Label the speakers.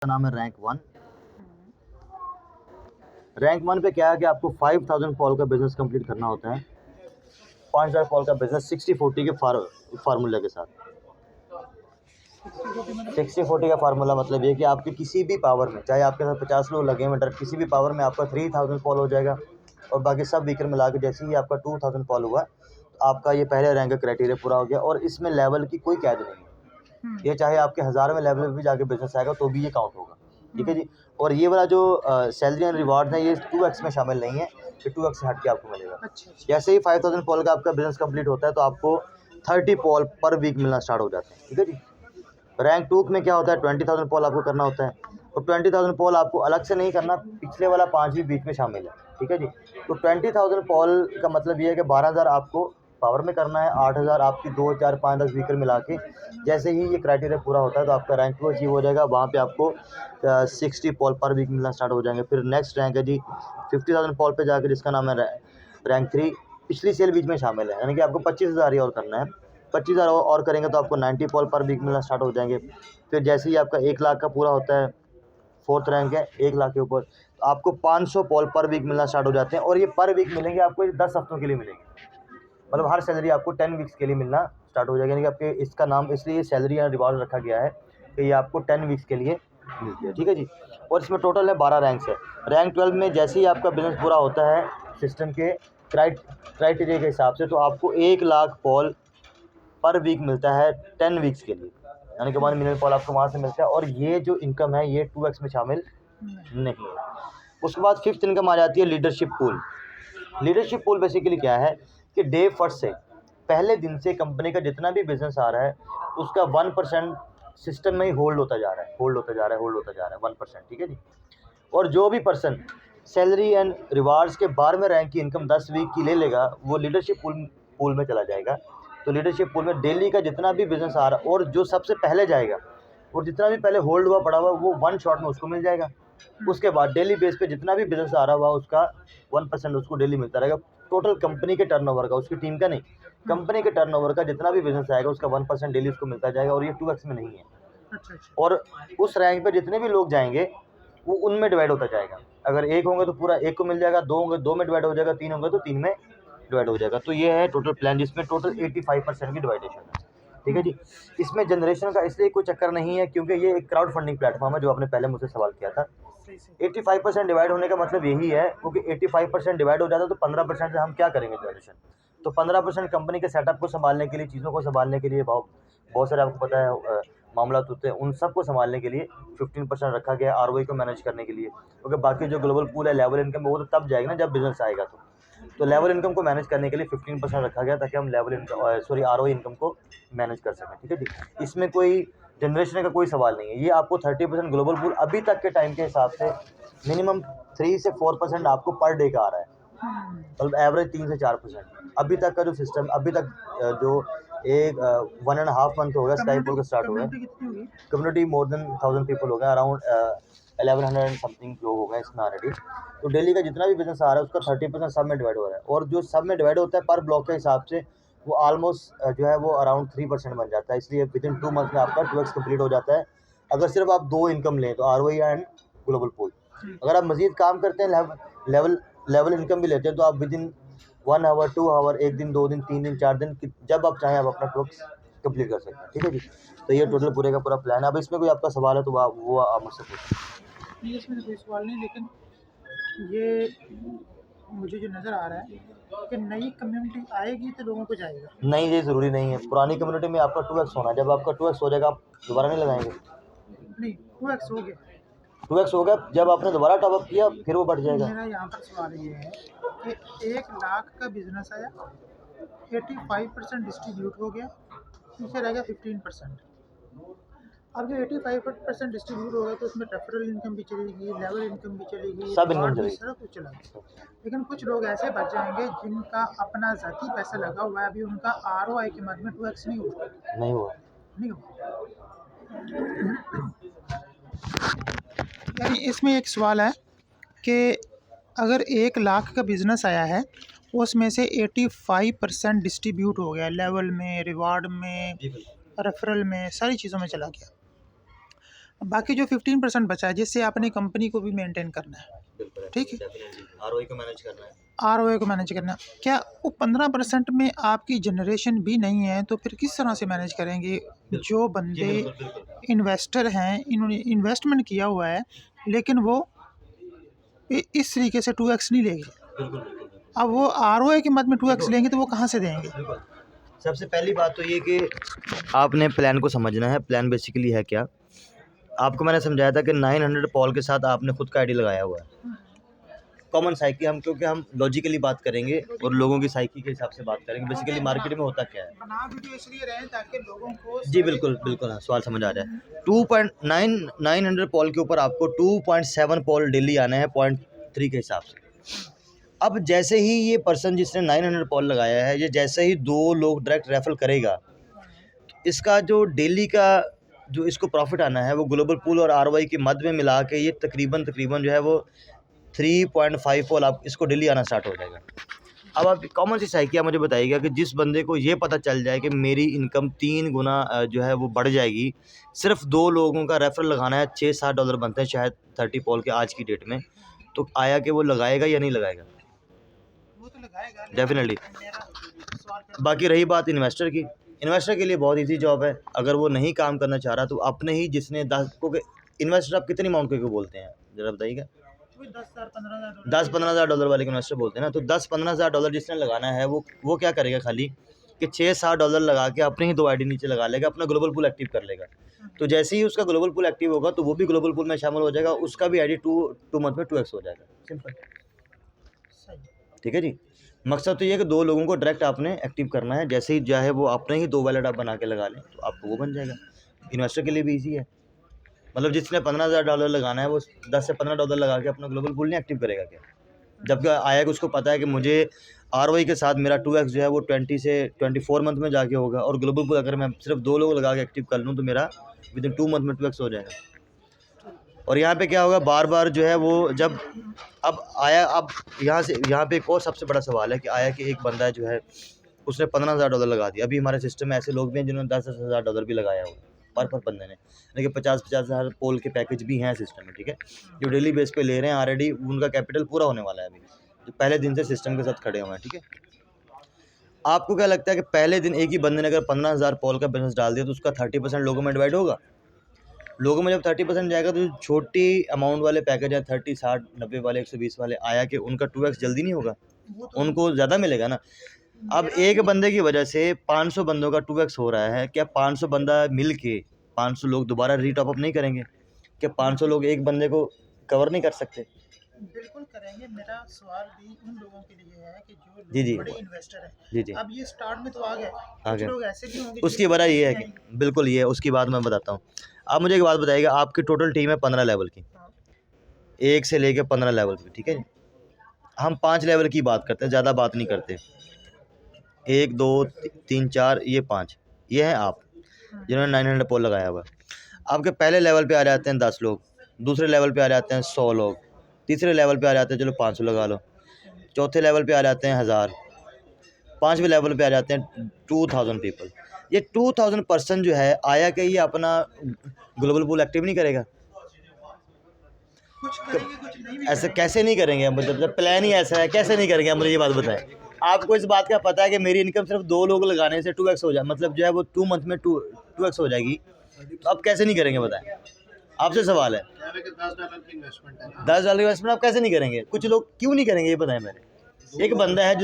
Speaker 1: का नाम है रैंक 1। रैंक 1 पे क्या है कि आपको 5000 कॉल का बिजनेस कंप्लीट करना होता है। 5000 कॉल का बिजनेस 60-40 के फार्मूले के साथ। 60-40 का फार्मूला मतलब ये कि आपके किसी भी पावर में, चाहे आपके साथ 50 लोग लगे हैं, किसी भी पावर में आपका 3000 कॉल हो जाएगा और बाकी सब वीकर मिला के जैसे ही आपका 2000 कॉल हुआ तो आपका ये पहले रैंक का क्राइटेरिया पूरा हो गया। और इसमें लेवल की कोई कैद नहीं है। ये चाहे आपके 1000 में लेवल भी जाके बिजनेस आएगा तो भी ये काउंट होगा। ठीक है जी। और ये वाला जो सैलरी एंड रिवार्ड है ये 2x में शामिल नहीं है, ये 2x से हट के आपको मिलेगा। जैसे ही 5000 कॉल का आपका बिजनेस कंप्लीट होता है तो आपको 30 कॉल पर वीक मिलना स्टार्ट हो जाते हैं। ठीक है जी। रैंक 2 में क्या होता है, 20,000 कॉल आपको करना होता है और 20,000 कॉल आपको अलग से नहीं करना, पिछले वाला 5 भी बीच में शामिल है। ठीक है जी। तो 20,000 कॉल का मतलब ये है कि 12,000 आपको पावर में करना है, 8,000 आपकी 2, 4, 5, 10 वीकर मिला के जैसे ही ये क्राइटेरिया पूरा होता है तो आपका रैंक 2 अचीव हो जाएगा। वहाँ पे आपको 60 कॉल पर वीक मिलना स्टार्ट हो जाएंगे। फिर नेक्स्ट रैंक है जी 50,000 कॉल पे जाकर, जिसका नाम है रैंक 3। पिछली सेल बीच में शामिल है, यानी कि आपको 25,000 ही और करना है। 25,000 और करेंगे तो आपको 90 कॉल पर वीक मिलना स्टार्ट हो जाएंगे। फिर जैसे ही आपका 1 लाख का पूरा होता है, 4th रैंक है 1 लाख के ऊपर, तो आपको 500 कॉल पर वीक मिलना स्टार्ट हो जाते हैं। और ये पर वीक मिलेंगे आपको 10 हफ्तों के लिए मिलेंगे, मतलब हर सैलरी आपको 10 वीक्स के लिए मिलना स्टार्ट हो जाएगा। यानी कि आपके इसका नाम इसलिए सैलरी या रिवार्ड रखा गया है कि ये आपको 10 वीक्स के लिए मिलती है। ठीक है जी। और इसमें टोटल है 12 रैंक्स है। रैंक 12 में जैसे ही आपका बिजनेस पूरा होता है सिस्टम के क्राइटेरिया के हिसाब से, तो आपको 1 लाख कॉल पर वीक मिलता है 10 वीक्स के लिए, यानी कि 1 मिलियन कॉल आपको वहाँ से मिलता है। और ये जो इनकम है ये 2x में शामिल नहीं है। उसके बाद 5th इनकम आ जाती है leadership pool. Leadership pool basically क्या है कि डे फर्स्ट से, पहले दिन से कंपनी का जितना भी बिजनेस आ रहा है उसका 1% सिस्टम में ही होल्ड होता जा रहा है, होल्ड होता जा रहा है, होल्ड होता जा रहा है 1%। ठीक है जी। और जो भी पर्सन सैलरी एंड रिवार्ड्स के 12वें रैंक की इनकम 10 वीक की ले लेगा वो लीडरशिप पूल में चला जाएगा। तो लीडरशिप पूल में डेली का जितना भी बिजनेस आ रहा है और जो सबसे पहले जाएगा और जितना भी पहले होल्ड हुआ पड़ा हुआ वो 1 शॉट में उसको मिल जाएगा। उसके बाद डेली बेस पे जितना भी बिजनेस आ रहा हुआ उसका 1% उसको डेली मिलता रहेगा। टोटल कंपनी के टर्नओवर का, उसकी टीम का नहीं, कंपनी के टर्नओवर का जितना भी बिजनेस आएगा उसका 1% डेली उसको मिलता जाएगा। और ये 2x में नहीं है। और उस रैंक पे जितने भी लोग जाएंगे वो उनमें डिवाइड होता जाएगा। अगर 1 होंगे तो पूरा 1 को मिल जाएगा, 2 होंगे 2 में डिवाइड हो जाएगा, 3 होंगे तो 3 में डिवाइड हो जाएगा। तो ये है टोटल प्लान, जिसमें टोटल 85% की डिवाइडेशन है। ठीक है जी। इसमें जनरेशन का इसलिए कोई चक्कर नहीं है क्योंकि ये एक क्राउड फंडिंग प्लेटफॉर्म है, जो आपने पहले मुझसे सवाल किया था। 85% डिवाइड होने का मतलब यही है क्योंकि 85% डिवाइड हो जाता है तो 15% से हम क्या करेंगे जनरेशन। तो 15% कंपनी के सेटअप को संभालने के लिए, चीज़ों को संभालने के लिए, बहुत सारे आपको पता है मामला होते हैं, उन सब को संभालने के लिए 15% रखा गया आरओआई को मैनेज करने के लिए। क्योंकि बाकी जो ग्लोबल पूल है लेवल इनकम वो तो तब जाएगा ना जब बिजनेस आएगा। तो लेवल इनकम को मैनेज करने के लिए 15% रखा गया ताकि हम लेवल इनकम आरओआई इनकम को मैनेज कर सकें। ठीक है जी। इसमें कोई जनरेशन का कोई सवाल नहीं है। ये आपको 30% ग्लोबल पूल अभी तक के टाइम के हिसाब से मिनिमम 3 से 4% आपको पर डे का आ रहा है, मतलब एवरेज 3 से 4%। अभी तक का जो सिस्टम, अभी तक जो एक 1.5 मंथ हो गया स्काई पूल का स्टार्ट हुआ है। कम्युनिटी मोर देन 1000 पीपल हो गए, अराउंड 1100 समथिंग लोग हो गए इसमें ऑलरेडी। तो डेली का जितना भी बिजनेस आ रहा है उसका 30% सब में डिवाइड हो रहा है। और जो सब में डिवाइड होता है पर ब्लॉक के हिसाब से वो ऑलमोस्ट जो है वो अराउंड 3% बन जाता है। इसलिए विदिन 2 मंथ में आपका 2x कंप्लीट हो जाता है अगर सिर्फ आप 2 इनकम लें तो आरओआई एंड ग्लोबल पूल। अगर आप मजीद काम करते हैं, लेवल इनकम भी लेते हैं, तो आप विदिन 1 आवर 2 आवर, 1 दिन 2 दिन 3 दिन 4 दिन जब आप चाहें आप अपना टॉक्स कंप्लीट कर सकते हैं। ठीक है जी। तो ये टोटल पूरे का पूरा प्लान है। अब इसमें कोई आपका सवाल है तो वो आप मुझसे पूछें।
Speaker 2: नहीं, इसमें कोई सवाल नहीं, लेकिन ये मुझे जो नज़र आ रहा है कि नई कम्युनिटी आएगी तो लोगों को जाएगा।
Speaker 1: नहीं, ये ज़रूरी नहीं है। पुरानी कम्युनिटी में आपका 2x होना है। जब आपका 2x हो जाएगा आप दोबारा नहीं लगाएंगे।
Speaker 2: नहीं, 2x हो गया।
Speaker 1: 2x हो गया, जब आपने दोबारा टॉपअप किया फिर वो बढ़ जाएगा।
Speaker 2: मेरा यहाँ पर सवाल ये है कि 1 लाख का बिजनेस आया, 85% डिस्ट्रीब्यूट हो गया, पीछे रह गया 15%। अब जो 85% डिस्ट्रीब्यूट होगा तो उसमें रेफरल इनकम भी चलेगी, लेवल इनकम भी चलेगी,
Speaker 1: सब इनकम
Speaker 2: रिवार्ड भी,
Speaker 1: चलेगी।
Speaker 2: सारा कुछ चलेगा। लेकिन कुछ लोग ऐसे बच जाएंगे जिनका अपना ज़ाती पैसा लगा हुआ है, अभी उनका आरओआई के मद में 2x नहीं हुआ।
Speaker 1: नहीं हुआ।
Speaker 2: नहीं हुआ। यानी इसमें एक सवाल है कि अगर 1 लाख का बिजनेस आया है उसमें से 85% डिस्ट्रीब्यूट हो गया, लेवल में, रिवार्ड में, रेफरल में, सारी चीज़ों में चला गया, बाकी जो 15% बचा है जिससे आपने कंपनी को भी मेंटेन करना है,
Speaker 1: बिल्कुल
Speaker 2: ठीक है,
Speaker 1: डेफिनेटली आरओआई को मैनेज करना है।
Speaker 2: आरओए को मैनेज करना है। क्या वो 15% में आपकी जनरेशन भी नहीं है तो फिर किस तरह से मैनेज करेंगे? जो
Speaker 1: जी
Speaker 2: बंदे
Speaker 1: बिल्कुल बिल्कुल
Speaker 2: इन्वेस्टर हैं, इन्होंने इन्वेस्टमेंट किया हुआ है लेकिन वो इस तरीके से 2x नहीं लेंगे।
Speaker 1: बिल्कुल बिल्कुल बिल्कुल
Speaker 2: अब वो आरओए की मद में 2x
Speaker 1: देखो
Speaker 2: लेंगे तो वो कहाँ से देंगे?
Speaker 1: बिल्कुल। सबसे पहली बात तो ये कि आपने प्लान को समझना है। प्लान बेसिकली है क्या? आपको मैंने समझाया था कि 900 पॉल के साथ आपने खुद का आईडी लगाया हुआ है। कॉमन साइकी हम क्योंकि हम लॉजिकली बात करेंगे और लोगों की साइकी के हिसाब से बात करेंगे। बेसिकली मार्केट में होता क्या है?
Speaker 2: बना वीडियो इसलिए रहे ताकि लोगों को
Speaker 1: जी बिल्कुल बिल्कुल, हाँ, सवाल समझ आ रहा है। 2.9 पॉल के ऊपर आपको 2.7 पॉल डेली आने हैं 0.3 के हिसाब से। अब जैसे ही ये पर्सन जिसने 900 पॉल लगाया है, ये जैसे ही 2 लोग डायरेक्ट रेफर करेगा, इसका जो डेली का जो इसको प्रॉफिट आना है वो ग्लोबल पूल और आरओआई के मध्य में मिला के ये तकरीबन जो है वो 3.5 पॉल आप इसको डेली आना स्टार्ट हो जाएगा। अब आप कॉमन सी साइकिया मुझे बताइएगा कि जिस बंदे को ये पता चल जाए कि मेरी इनकम 3 गुना जो है वो बढ़ जाएगी, सिर्फ 2 लोगों का रेफरल लगाना है, $6-7 बनते हैं शायद 30 पॉल के आज की डेट में, तो आया कि वो लगाएगा या नहीं लगाएगा?
Speaker 2: वो तो लगाएगा।
Speaker 1: डेफिनेटली।
Speaker 2: मेरा सवाल
Speaker 1: बाकी रही बात इन्वेस्टर की, इन्वेस्टर के लिए बहुत ईजी जॉब है। अगर वो नहीं काम करना चाह रहा तो अपने ही जिसने 10 को इन्वेस्टर आप कितनी अमाउंट को बोलते हैं ज़रा बताइएगा? 10-15 हज़ार डॉलर वाले इन्वेस्टर बोलते हैं ना। तो 10-15 हज़ार डॉलर जिसने लगाना है वो क्या करेगा खाली कि $6-7 लगा के अपने ही 2 आईडी नीचे लगा लेगा, अपना ग्लोबल पूल एक्टिव कर लेगा। तो जैसे ही उसका ग्लोबल पूल एक्टिव होगा तो वो भी ग्लोबल पूल में शामिल हो जाएगा, उसका भी आईडी 2 मंथ में 2x हो जाएगा। सिंपल,
Speaker 2: सही।
Speaker 1: ठीक है जी। मकसद तो ये है कि 2 लोगों को डायरेक्ट आपने एक्टिव करना है। जैसे ही चाहे वो अपने ही 2 वैलेट आप बना के लगा लें तो आपको वो बन जाएगा। इन्वेस्टर के लिए भी ईजी है। मतलब जिसने $15,000 लगाना है वो 10 से $15 लगा के अपना ग्लोबल पूल नहीं एक्टिव करेगा क्या? जबकि आएगा उसको पता है कि मुझे आरओआई के साथ मेरा 2x जो है वो 20 से 24 मंथ में जाके होगा, और ग्लोबल पूल अगर मैं सिर्फ 2 लोग लगा के एक्टिव कर लूँ तो मेरा विदिन 2 मंथ में 2x हो जाएगा। और यहाँ पे क्या होगा, बार बार जो है वो जब अब आया, अब यहाँ पे एक और सबसे बड़ा सवाल है कि आया कि एक बंदा जो है उसने $15,000 लगा दिया। अभी हमारे सिस्टम में ऐसे लोग भी हैं जिन्होंने $10,000 भी लगाया हुआ है पर बंदे ने, लेकिन 50-50 हज़ार पोल के पैकेज भी हैं सिस्टम में, ठीक है, जो डेली बेस पे ले रहे हैं। ऑलरेडी उनका कैपिटल पूरा होने वाला है अभी, जो पहले दिन से सिस्टम के साथ खड़े हुए हैं, ठीक है। आपको क्या लगता है कि पहले दिन एक ही बंदे ने अगर 15,000 पोल का बिजनेस डाल दिया तो उसका 30% लोगों में डिवाइड होगा? लोगों में जब 30% जाएगा तो जो छोटी अमाउंट वाले पैकेज हैं 30, 60, 90 वाले, 120 वाले, आया कि उनका 2x जल्दी नहीं होगा, उनको ज़्यादा मिलेगा ना। अब एक बंदे की वजह से 500 बंदों का 2x हो रहा है। क्या 500 बंदा मिल के 500 लोग दोबारा रीटॉप अप नहीं करेंगे? क्या 500 लोग एक बंदे को कवर नहीं कर सकते?
Speaker 2: बिल्कुल करेंगे। मेरा सवाल भी उन लोगों के लिए है कि जो
Speaker 1: जी जी
Speaker 2: बड़े इन्वेस्टर हैं।
Speaker 1: जी जी
Speaker 2: अब ये स्टार्ट में तो आ गए,
Speaker 1: आ
Speaker 2: कुछ
Speaker 1: गए।
Speaker 2: लोग ऐसे भी होंगे
Speaker 1: उसकी वजह ये है कि बिल्कुल ये है, उसकी बात मैं बताता हूँ। आप मुझे एक बात बताइएगा, आपकी टोटल टीम है 15 लेवल की, 1 से लेके 15 लेवल की, ठीक है जी। हम 5 लेवल की बात करते हैं, ज़्यादा बात नहीं करते। 1, 2, 3, 4, ये 5, ये हैं आप जिन्होंने 900 पोल लगाया हुआ है। आपके पहले लेवल पे आ जाते हैं 10 लोग, दूसरे लेवल पे आ जाते हैं 100 लोग, तीसरे लेवल पे आ जाते हैं चलो 500 लगा लो, चौथे लेवल पे आ जाते हैं 1000, 5वें लेवल पे आ जाते हैं 2000 पीपल। ये 2000 पर्सन जो है आया कि ये अपना ग्लोबल पूल एक्टिव नहीं करेगा?
Speaker 2: कुछ करेंगे कुछ नहीं भी
Speaker 1: ऐसे कैसे नहीं करेंगे? मतलब जब प्लान ही ऐसा है कैसे नहीं करेंगे? मुझे ये बात बताएं। आपको इस बात का पता है कि मेरी इनकम सिर्फ 2 लोग लगाने से 2x हो जाए, मतलब जो है वो 2 मंथ में 2x हो जाएगी, तो आप कैसे नहीं करेंगे बताएं? आपसे सवाल है।
Speaker 2: $10 की इन्वेस्टमेंट है।
Speaker 1: $10 इन्वेस्टमेंट आप कैसे नहीं करेंगे? कुछ लोग क्यों नहीं करेंगे ये बताएं मेरे। एक बंदा है